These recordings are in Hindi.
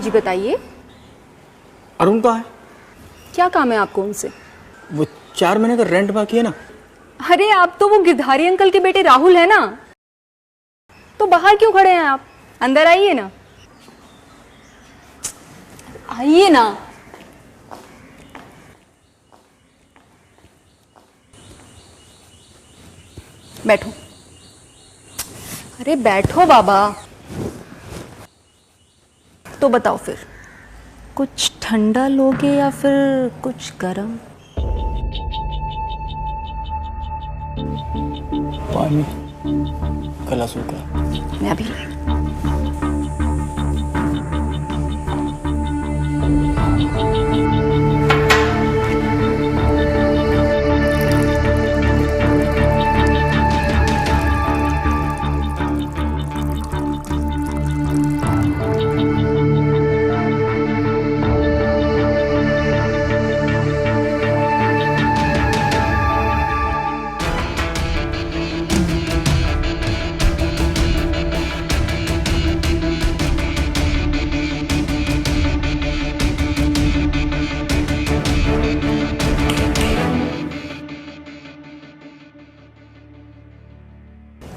जी बताइए, अरुण कहाँ है? क्या काम है आपको उनसे? वो 4 महीने का रेंट बाकी है ना। अरे आप तो वो गिरधारी अंकल के बेटे राहुल है ना, तो बाहर क्यों खड़े हैं आप? अंदर आइए ना, आइए ना। बैठो। अरे बैठो बाबा। तो बताओ फिर, कुछ ठंडा लोगे या फिर कुछ गरम? पानी, गला सूखा। मैं अभी लाई।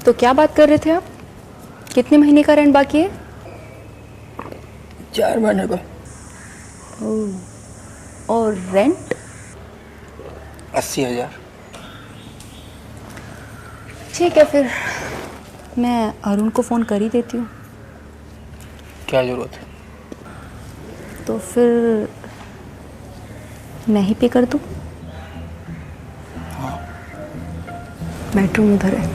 तो क्या बात कर रहे थे आप? कितने महीने का रेंट बाकी है? 4 महीने का। और रेंट? 80,000। ठीक है, फिर मैं अरुण को फ़ोन कर ही देती हूँ। क्या जरूरत है? तो फिर मैं ही पे कर दूँ? हाँ। बेडरूम उधर है।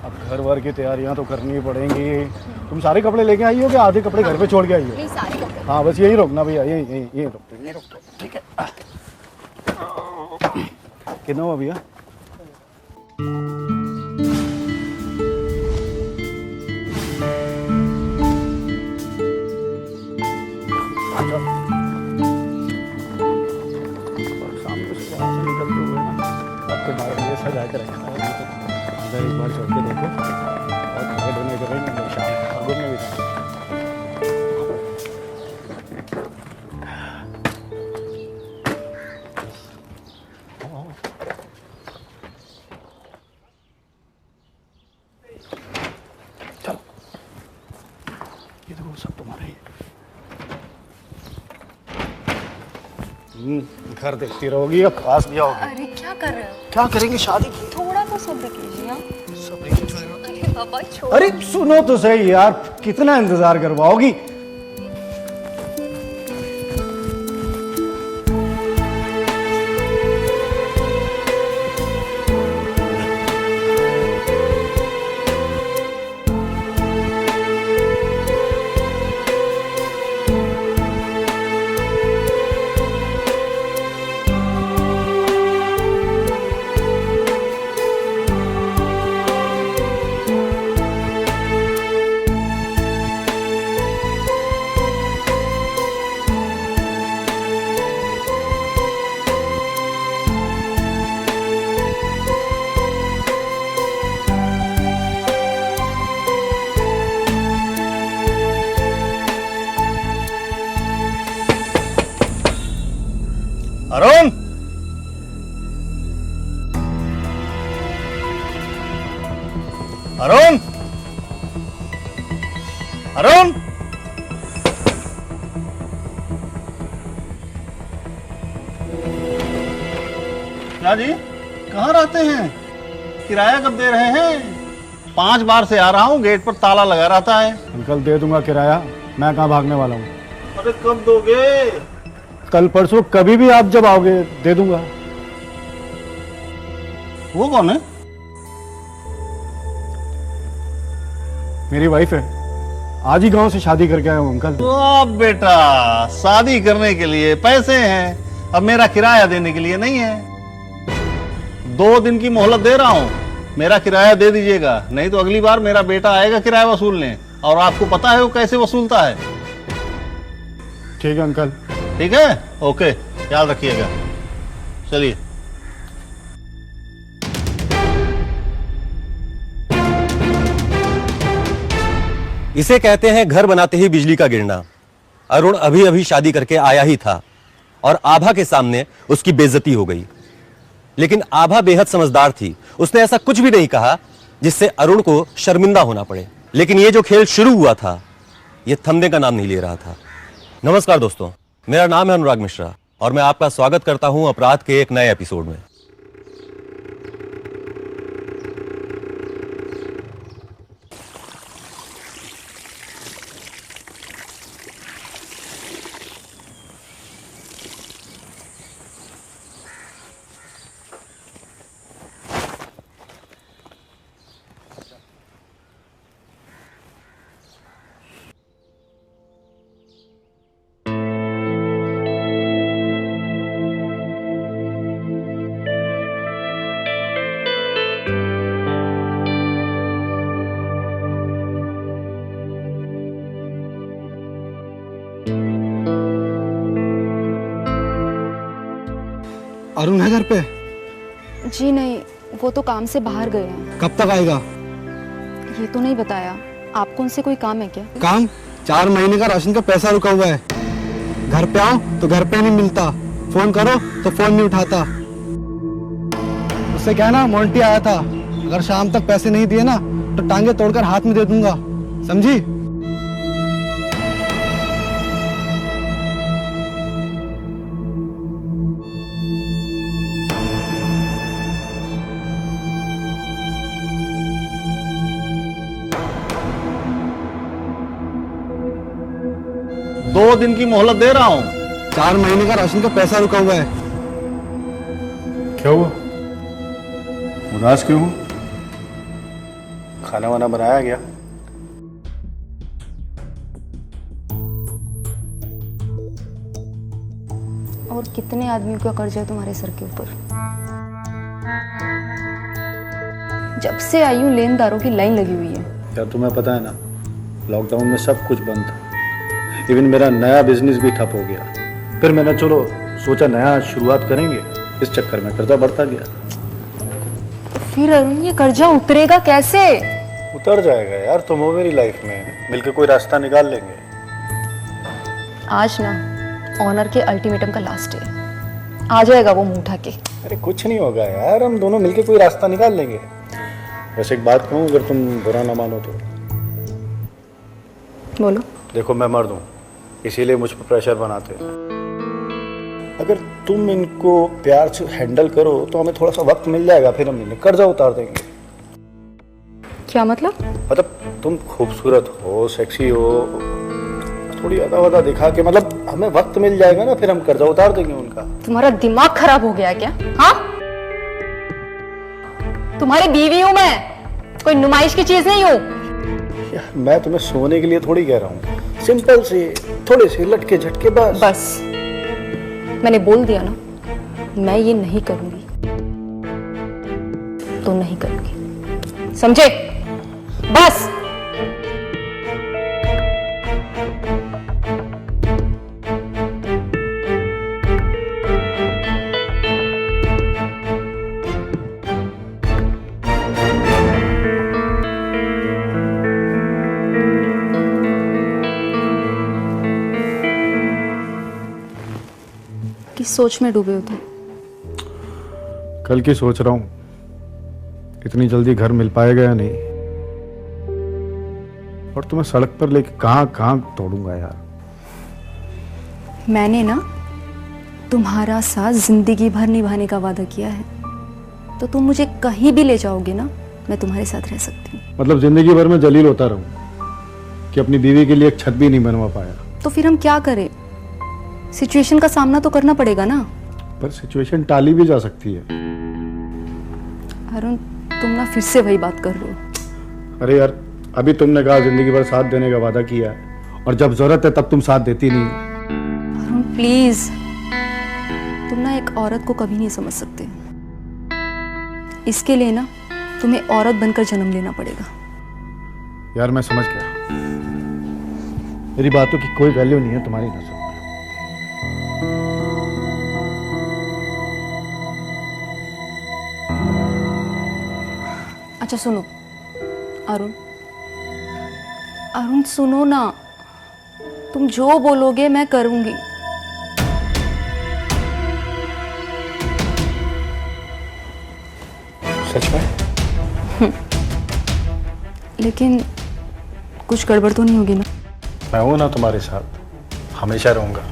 अब घर वर की तैयारियां तो करनी पड़ेंगी। तुम सारे कपड़े लेके आई हो कि आधे कपड़े घर पे छोड़ के आई हो? नहीं, सारे कपड़े। हाँ बस यही रोकना भैया, यही रोक दो, यही रोक दो, ठीक है। कितना हुआ भैया? सामने से वहाँ से निकलते हुए ना आपके बाहर ये सजा के रखा है, अंदर एक बार छोड़ के देखो और खड़े होने के लिए शाम और घूमने भी जाना। चलो ये देखो सब तुम्हारा ही। घर देखती रहोगी या पास भी आओगी? अरे क्या कर रहे हो? क्या करेंगे शादी की? थोड़ा तो सब्र कीजिए। अरे बाबा छोड़। अरे सुनो तो सही यार, कितना इंतजार करवाओगी? अरुण, अरुण, अरुण, क्या जी, कहाँ रहते हैं? किराया कब दे रहे हैं? 5 बार से आ रहा हूँ, गेट पर ताला लगा रहता है। अंकल दे दूंगा किराया, मैं कहाँ भागने वाला हूँ। अरे कब दोगे? कल परसों कभी भी आप जब आओगे दे दूंगा। वो कौन है? मेरी वाइफ है, आज ही गांव से शादी करके आया हूँ अंकल। तो अब बेटा, शादी करने के लिए पैसे हैं, अब मेरा किराया देने के लिए नहीं है। 2 दिन की मोहलत दे रहा हूँ, मेरा किराया दे दीजिएगा, नहीं तो अगली बार मेरा बेटा आएगा किराया वसूलने, और आपको पता है वो कैसे वसूलता है। ठीक है अंकल। ठीक है, ओके, याद रखिएगा। चलिए। इसे कहते हैं घर बनाते ही बिजली का गिरना। अरुण अभी अभी शादी करके आया ही था और आभा के सामने उसकी बेइज्जती हो गई। लेकिन आभा बेहद समझदार थी, उसने ऐसा कुछ भी नहीं कहा जिससे अरुण को शर्मिंदा होना पड़े। लेकिन यह जो खेल शुरू हुआ था, यह थमने का नाम नहीं ले रहा था। नमस्कार दोस्तों, मेरा नाम है अनुराग मिश्रा और मैं आपका स्वागत करता हूं अपराध के एक नए एपिसोड में। अरुण है घर पे? जी नहीं, वो तो काम से बाहर गए हैं। कब तक आएगा? ये तो नहीं बताया। आपको उनसे कोई काम है क्या? काम? 4 महीने का राशन का पैसा रुका हुआ है। घर पे आओ तो घर पे नहीं मिलता, फोन करो तो फोन नहीं उठाता। उससे कहना मोंटी आया था, अगर शाम तक पैसे नहीं दिए ना तो टांगे तोड़कर हाथ में दे दूंगा, समझी? दो दिन की मोहलत दे रहा हूँ। 4 महीने का राशन का पैसा रुका हुआ है। क्या हुआ? उदास क्यों हो? खाना वाना बनाया गया? और कितने आदमियों का कर्जा है तुम्हारे सर के ऊपर? जब से आई हूँ लेनदारों की लाइन लगी हुई है। यार तुम्हें पता है ना, लॉकडाउन में सब कुछ बंद था, इवन मेरा नया बिजनेस भी ठप हो गया। फिर मैंने चलो सोचा नया शुरुआत करेंगे, इस चक्कर में कर्जा बढ़ता गया। तो फिर अरुण ये कर्जा उतरेगा कैसे? उतर जाएगा यार, तुम हो मेरी लाइफ में, मिलकर कोई रास्ता निकाल लेंगे। आज ना ऑनर के अल्टीमेटम का लास्ट है, आ जाएगा वो मुंह उठा के। अरे कुछ नहीं होगा यार, हम दोनों मिलकर कोई रास्ता निकाल लेंगे। वैसे एक बात कहूँ, अगर तुम बुरा ना मानो तो। बोलो। देखो मैं मर्द हूँ, इसीलिए मुझ पर प्रेशर बनाते हैं। अगर तुम इनको प्यार से हैंडल करो तो हमें थोड़ा सा वक्त मिल जाएगा, फिर हम इन्हें कर्जा उतार देंगे। क्या मतलब? मतलब तुम खूबसूरत हो, सेक्सी हो, थोड़ी अदा वदा दिखा के, मतलब हमें वक्त मिल जाएगा ना, फिर हम कर्जा उतार देंगे उनका। तुम्हारा दिमाग खराब हो गया क्या? हाँ, तुम्हारी बीवी हूं मैं, कोई नुमाइश की चीज नहीं हूं। यार मैं तुम्हें सोने के लिए थोड़ी कह रहा हूँ, सिंपल से थोड़े से लटके झटके बस। बस मैंने बोल दिया ना, मैं ये नहीं करूंगी तो नहीं करूंगी, समझे? बस। किस सोच में डूबे हो तुम? कल की सोच रहा हूँ, इतनी जल्दी घर मिल पाएगा या नहीं, और तुम्हें सड़क पर लेके कहाँ कहाँ तोड़ूंगा यार। मैंने ना तुम्हारा साथ जिंदगी भर निभाने का वादा किया है। तो तुम मुझे कहीं भी ले जाओगे ना, मैं तुम्हारे साथ रह सकती हूँ। मतलब जिंदगी भर में जलील होता रहूं कि अपनी बीवी के लिए एक छत भी नहीं बनवा पाया। तो फिर हम क्या करें? सिचुएशन का सामना तो करना पड़ेगा ना। पर सिचुएशन टाली भी जा सकती है। अरुण, तुम ना फिर से वही बात कर रहे हो। अरे यार, अभी तुमने कहा जिंदगी भर साथ देने का वादा किया है, और जब जरूरत है तब तुम साथ देती नहीं हो। अरुण प्लीज, तुम ना एक औरत को कभी नहीं समझ सकते। इसके लिए ना तुम्हें औरत बनकर जन्म लेना पड़ेगा। यार मैं समझ गया, मेरी बातों की कोई वैल्यू नहीं है तुम्हारी नजर में। अच्छा सुनो अरुण, अरुण सुनो ना, तुम जो बोलोगे मैं करूंगी। सच में? लेकिन कुछ गड़बड़ तो नहीं होगी ना? मैं हूं ना तुम्हारे साथ, हमेशा रहूंगा।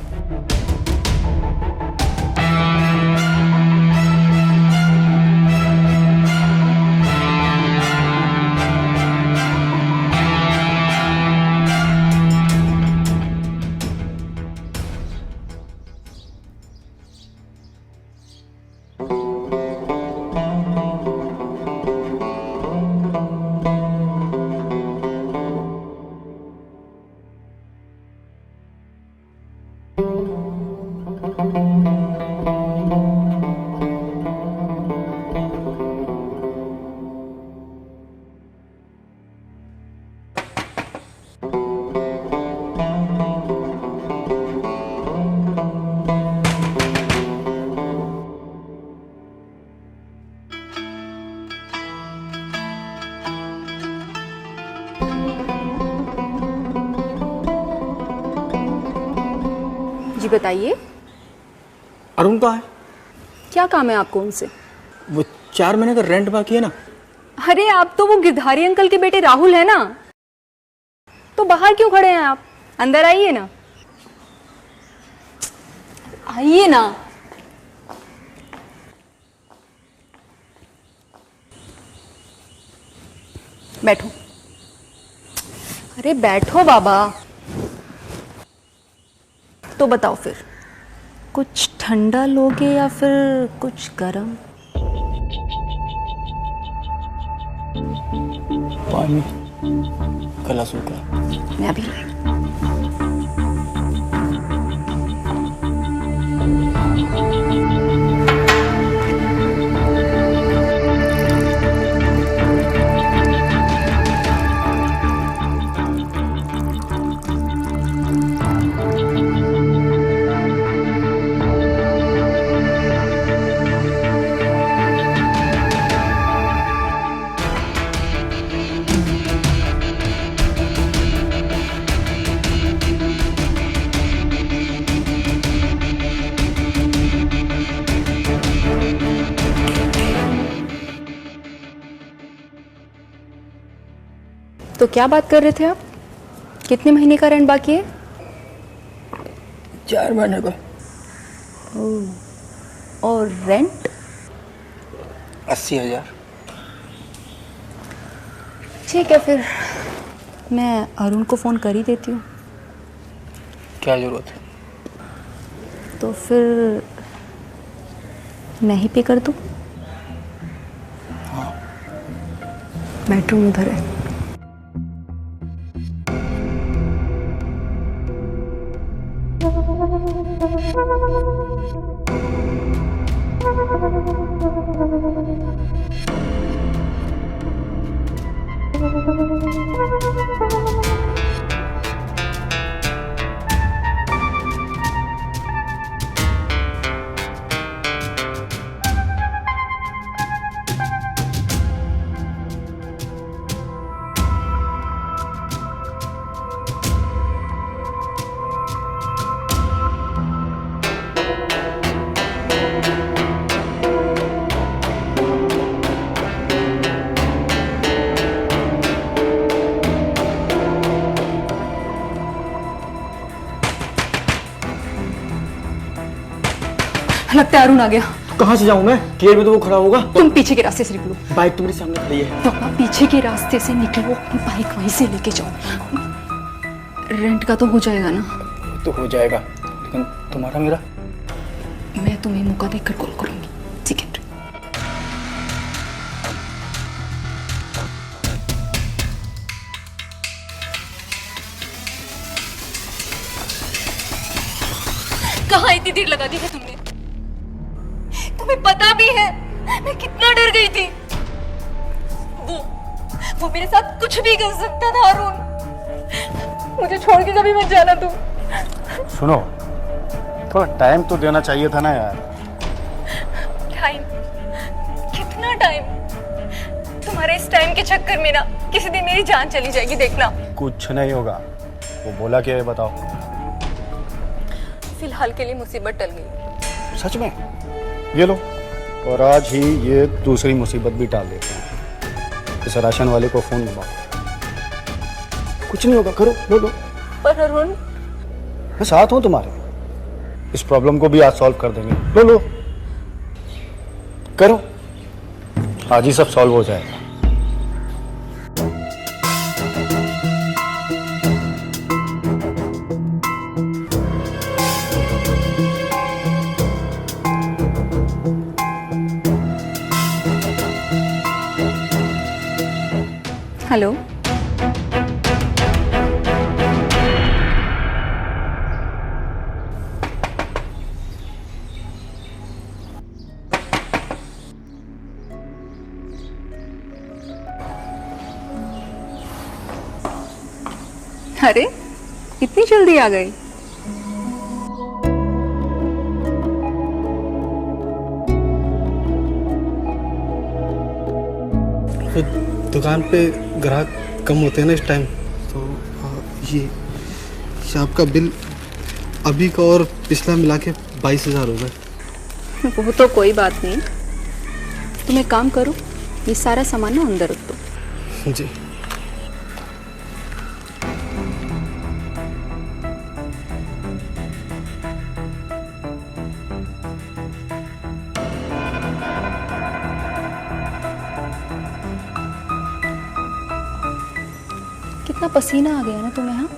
जी बताइए, अरुण कहाँ है? क्या काम है आपको उनसे? वो 4 महीने का रेंट बाकी है ना। अरे आप तो वो गिरधारी अंकल के बेटे राहुल है ना, तो बाहर क्यों खड़े हैं आप? अंदर आइए ना, आइए ना। बैठो। अरे बैठो बाबा। तो बताओ फिर, कुछ ठंडा लोगे या फिर कुछ गर्म? पानी गला सूखा। मैं अभी लाई। तो क्या बात कर रहे थे आप? कितने महीने का रेंट बाकी है? 4 महीने का। और रेंट? 80,000। ठीक है, फिर मैं अरुण को फ़ोन कर ही देती हूँ। क्या जरूरत है? तो फिर मैं ही पे कर दूँ? हाँ। बेडरूम उधर है। लगता है अरुण आ गया। कहाँ से जाऊँ मैं? गेट में तो वो खड़ा होगा। तुम पीछे के रास्ते से निकलो। बाइक तो मेरे सामने खड़ी है। पापा पीछे के रास्ते से निकलो, अपनी बाइक वहीं से लेके जाओ। रेंट का तो हो जाएगा ना? तो हो जाएगा, लेकिन तुम्हारा मेरा? मैं तुम्हें मौका देखकर कॉल करूंगी, ठीक है? कहाँ इतनी देर लगा दी है तुमने? तुम्हें पता भी है मैं कितना डर गई थी। वो मेरे साथ कुछ भी कर सकता था अरुण। मुझे छोड़ के कभी मत जाना तुम। सुनो, थोड़ा टाइम तो देना चाहिए था ना यार। टाइम? कितना टाइम? तुम्हारे इस टाइम के चक्कर में ना किसी दिन मेरी जान चली जाएगी, देखना। कुछ नहीं होगा। वो बोला क्या है बताओ? फिलहाल के लिए मुसीबत टल गई। सच में? ये लो, और आज ही ये दूसरी मुसीबत भी टाल देते हैं। इस राशन वाले को फोन लगाओ। कुछ नहीं होगा, करो, लो लो। पर अरुण, मैं साथ हूं तुम्हारे। इस प्रॉब्लम को भी आज सॉल्व कर देंगे। लो लो, करो, आज ही सब सॉल्व हो जाएगा। हेलो। अरे इतनी जल्दी आ गई? दुकान पे ग्राहक कम होते हैं ना इस टाइम, तो ये आपका बिल अभी का और पिछला मिला के 22,000 हो गए। वो तो कोई बात नहीं, तुम एक काम करो, ये सारा सामान ना अंदर रख दो। जी। कितना पसीना आ गया ना तुम्हें? हाँ,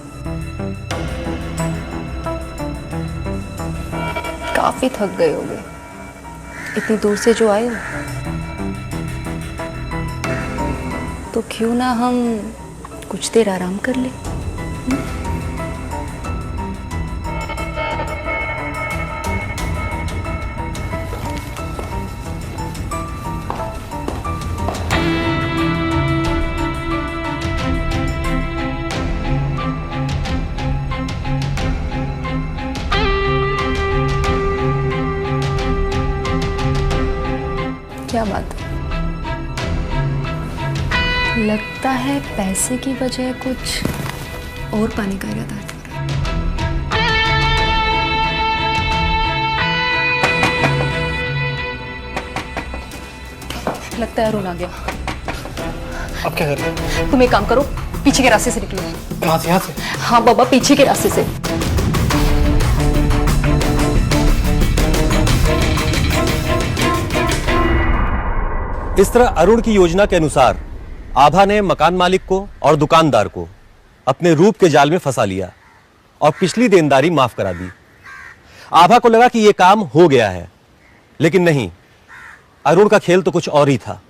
काफी थक गए होगे इतनी दूर से जो आए हो। तो क्यों ना हम कुछ देर आराम कर ले? क्या बात है? लगता है पैसे की बजाय कुछ और पाने का इरादा है। लगता है अरुण आ गया। अब क्या कर रहे हैं? तुम एक काम करो, पीछे के रास्ते से निकलो। कहाँ से? यहाँ से? हाँ बाबा, पीछे के रास्ते से। इस तरह अरुण की योजना के अनुसार आभा ने मकान मालिक को और दुकानदार को अपने रूप के जाल में फंसा लिया और पिछली देनदारी माफ करा दी। आभा को लगा कि यह काम हो गया है, लेकिन नहीं, अरुण का खेल तो कुछ और ही था।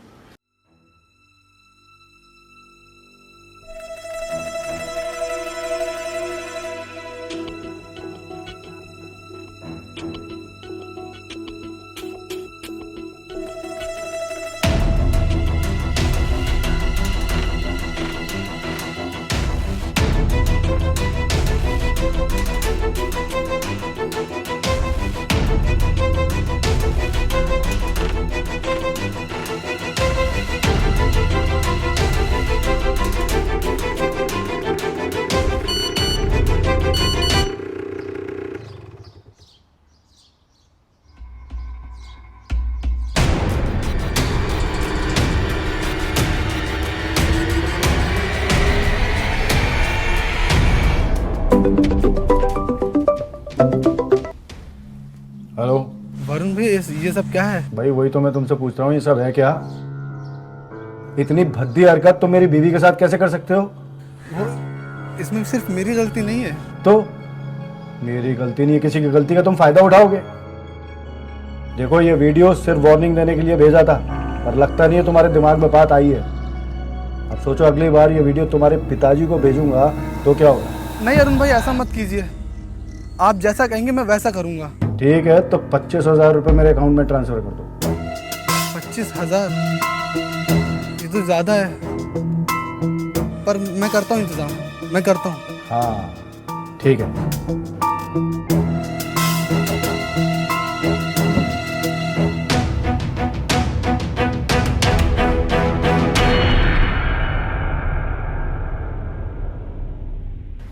वरुण भाई ये सब क्या है? भाई वही तो मैं तुमसे पूछ रहा हूँ, ये सब है क्या? इतनी भद्दी हरकत तुम मेरी बीवी के साथ कैसे कर सकते हो? वो इसमें सिर्फ मेरी गलती नहीं है। तो मेरी गलती नहीं है, किसी की गलती का तुम फायदा उठाओगे? देखो ये वीडियो सिर्फ वार्निंग देने के लिए भेजा था, पर लगता नहीं है तुम्हारे दिमाग में बात आई है। अब सोचो अगली बार ये वीडियो तुम्हारे पिताजी को भेजूंगा तो क्या होगा? नहीं अरुण भाई, ऐसा मत कीजिए। आप जैसा कहेंगे मैं वैसा करूंगा। ठीक है, तो 25,000 रुपये मेरे अकाउंट में ट्रांसफर कर दो। 25,000? ये तो ज्यादा है, पर मैं करता हूँ इंतजाम, मैं करता हूँ। हाँ ठीक है।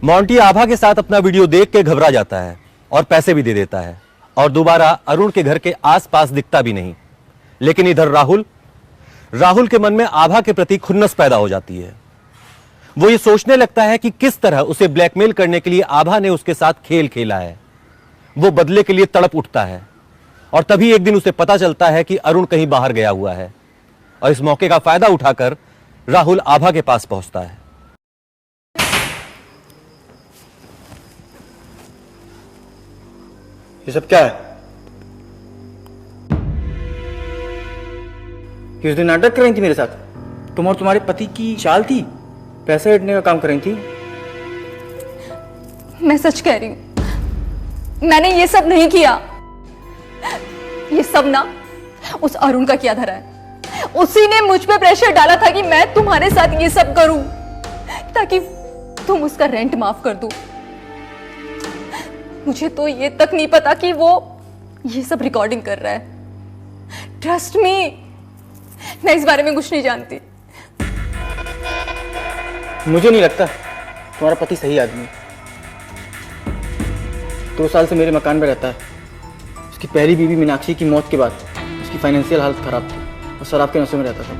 मोंटी आभा के साथ अपना वीडियो देख के घबरा जाता है और पैसे भी दे देता है और दोबारा अरुण के घर के आसपास दिखता भी नहीं। लेकिन इधर राहुल के मन में आभा के प्रति खुन्नस पैदा हो जाती है। वो ये सोचने लगता है कि किस तरह उसे ब्लैकमेल करने के लिए आभा ने उसके साथ खेल खेला है। वो बदले के लिए तड़प उठता है और तभी एक दिन उसे पता चलता है कि अरुण कहीं बाहर गया हुआ है और इस मौके का फायदा उठाकर राहुल आभा के पास पहुंचता है। ये सब क्या है? कि उस दिन नाटक कर रही थी मेरे साथ? तुम और तुम्हारे पति की चाल थी, पैसे हटने का काम कर रही थी। मैं सच कह रही हूं, मैंने ये सब नहीं किया। ये सब ना उस अरुण का किया धरा है। उसी ने मुझ पे प्रेशर डाला था कि मैं तुम्हारे साथ ये सब करूं ताकि तुम उसका रेंट माफ कर दो। मुझे तो ये तक नहीं पता कि वो ये सब रिकॉर्डिंग कर रहा है। ट्रस्ट मी, मैं इस बारे में कुछ नहीं जानती। मुझे नहीं लगता तुम्हारा पति सही आदमी है। 2 साल से मेरे मकान में रहता है। उसकी पहली बीवी मीनाक्षी की मौत के बाद उसकी फाइनेंशियल हालत खराब थी और शराब के नशे में रहता था।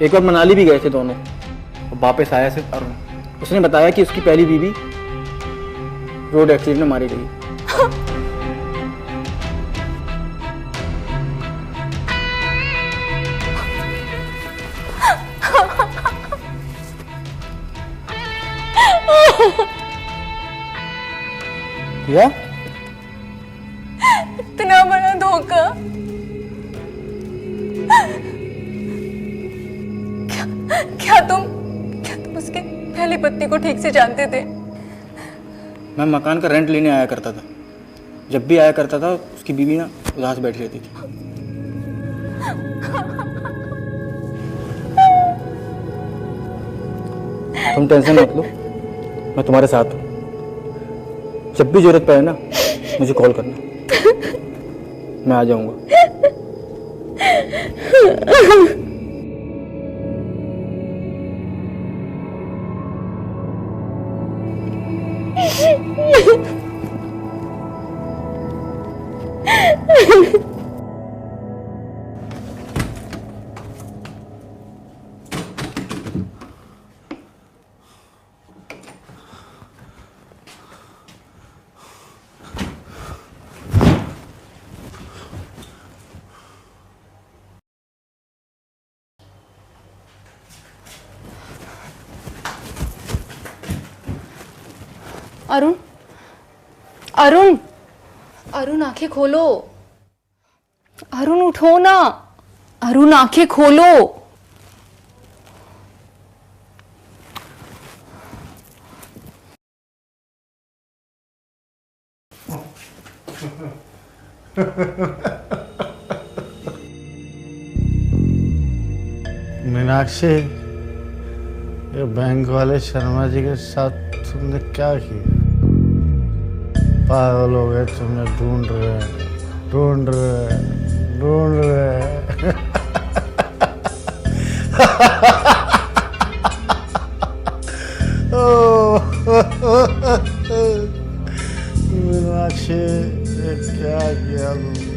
एक बार मनाली भी गए थे दोनों और वापस आया सिर्फ अरुण। उसने बताया कि उसकी पहली बीवी रोड एक्सीडेंट में मारी गई। क्या? इतना बड़ा धोखा। क्या तुम उसके पहली पत्नी को ठीक से जानते थे? मैं मकान का रेंट लेने आया करता था। जब भी आया करता था उसकी बीवी ना उदास बैठी रहती थी। तुम टेंशन मत लो, मैं तुम्हारे साथ हूँ। जब भी जरूरत पड़े ना मुझे कॉल करना, मैं आ जाऊंगा। अरुण, अरुण, अरुण आंखें खोलो। अरुण उठो ना। अरुण आंखें खोलो। मीनाक्षी, ये बैंक वाले शर्मा जी के साथ तुमने क्या किया? पागल हो गए, तुम्हें ढूंढ रहे मीनाक्षी, ये क्या किया तुमने?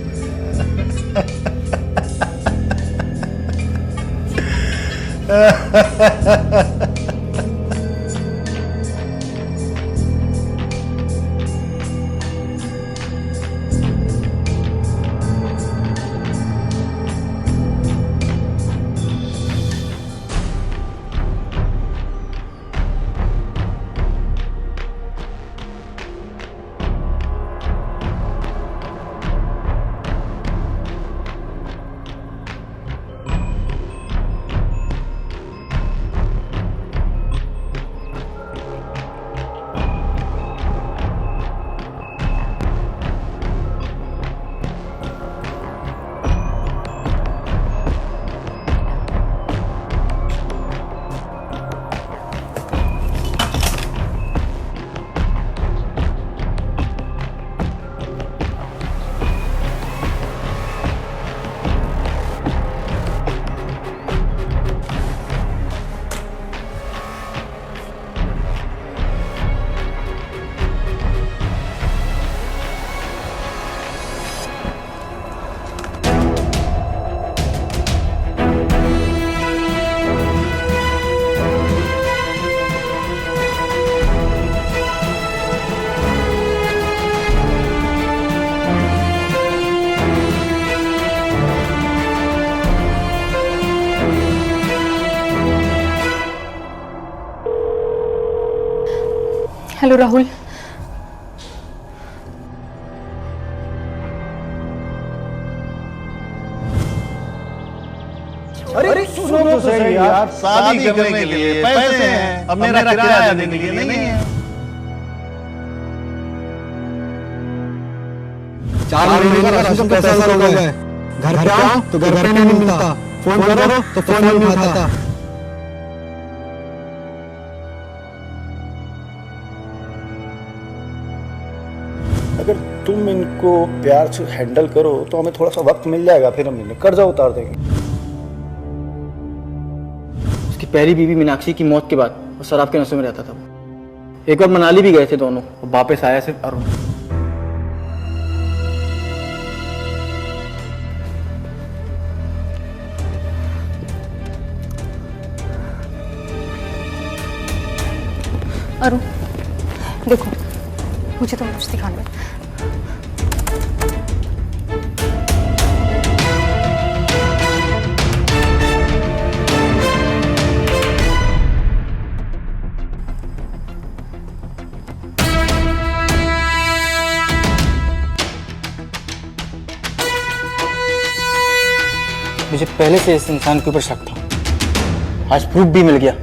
हेलो राहुल। अरे सुनो तो सही यार, शादी करने के लिए पैसे हैं, अब मेरा किराया देने के लिए नहीं है। 4 महीने का राशन का पैसा हो गया है। घर पे आओ तो घर पे नहीं मिलता, फोन करो तो फोन नहीं उठाता। अगर तुम इनको प्यार से हैंडल करो तो हमें थोड़ा सा वक्त मिल जाएगा, फिर हम इन्हें कर्जा उतार देंगे। उसकी पहली बीवी मीनाक्षी की मौत के बाद वो शराब के नशे में रहता था वो। एक बार मनाली भी गए थे दोनों, और वापस आया सिर्फ अरुण। अरुण देखो, मुझे तुम कुछ दिखाना है। मुझे पहले से इस इंसान के ऊपर शक था, आज प्रूफ भी मिल गया।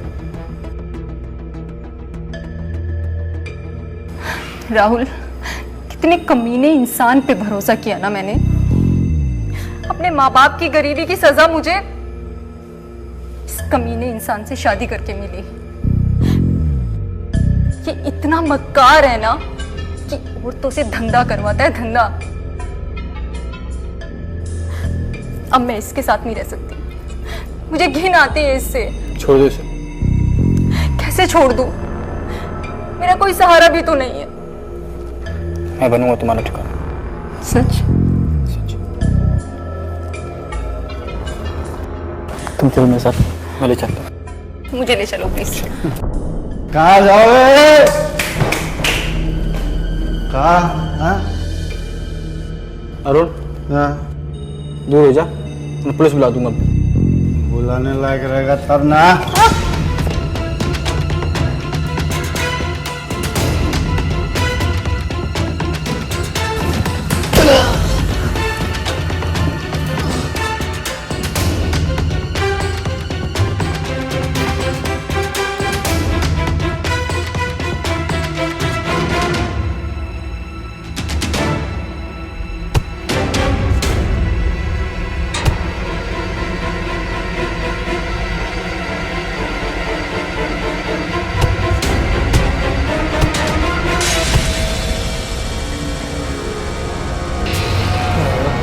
राहुल, कितने कमीने इंसान पे भरोसा किया ना मैंने। अपने माँ बाप की गरीबी की सजा मुझे इस कमीने इंसान से शादी करके मिली। ये इतना मक्कार है ना कि औरतों से धंधा करवाता है, धंधा। अब मैं इसके साथ नहीं रह सकती, मुझे घिन आती है इससे। छोड़ दो इसे। कैसे छोड़ दूं? मेरा कोई सहारा भी तो नहीं है। मैं बनूंगा तुम्हारा ठिकाना। सच? सच। तुम चलो मेरे साथ, मैं ले चलता हूँ। मुझे ले चलो प्लीज। कहाँ जाओगे? कहाँ? हाँ? अरुण हाँ? दूर हो जा, मैं पुलिस बुला दूंगा। बुलाने लायक रहेगा तब ना।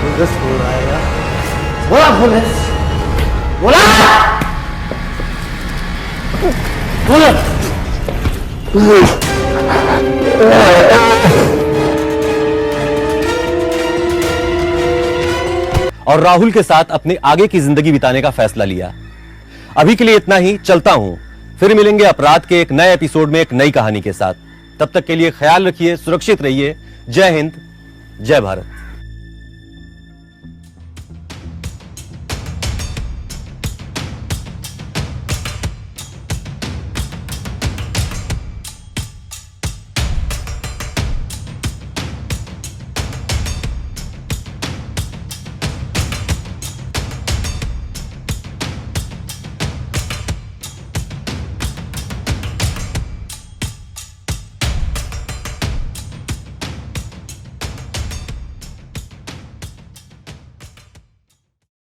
पुलिस बुलाएगा? बोला पुलिस, बोला और राहुल के साथ अपने आगे की जिंदगी बिताने का फैसला लिया। अभी के लिए इतना ही, चलता हूं। फिर मिलेंगे अपराध के एक नए एपिसोड में एक नई कहानी के साथ। तब तक के लिए ख्याल रखिए, सुरक्षित रहिए। जय हिंद, जय भारत।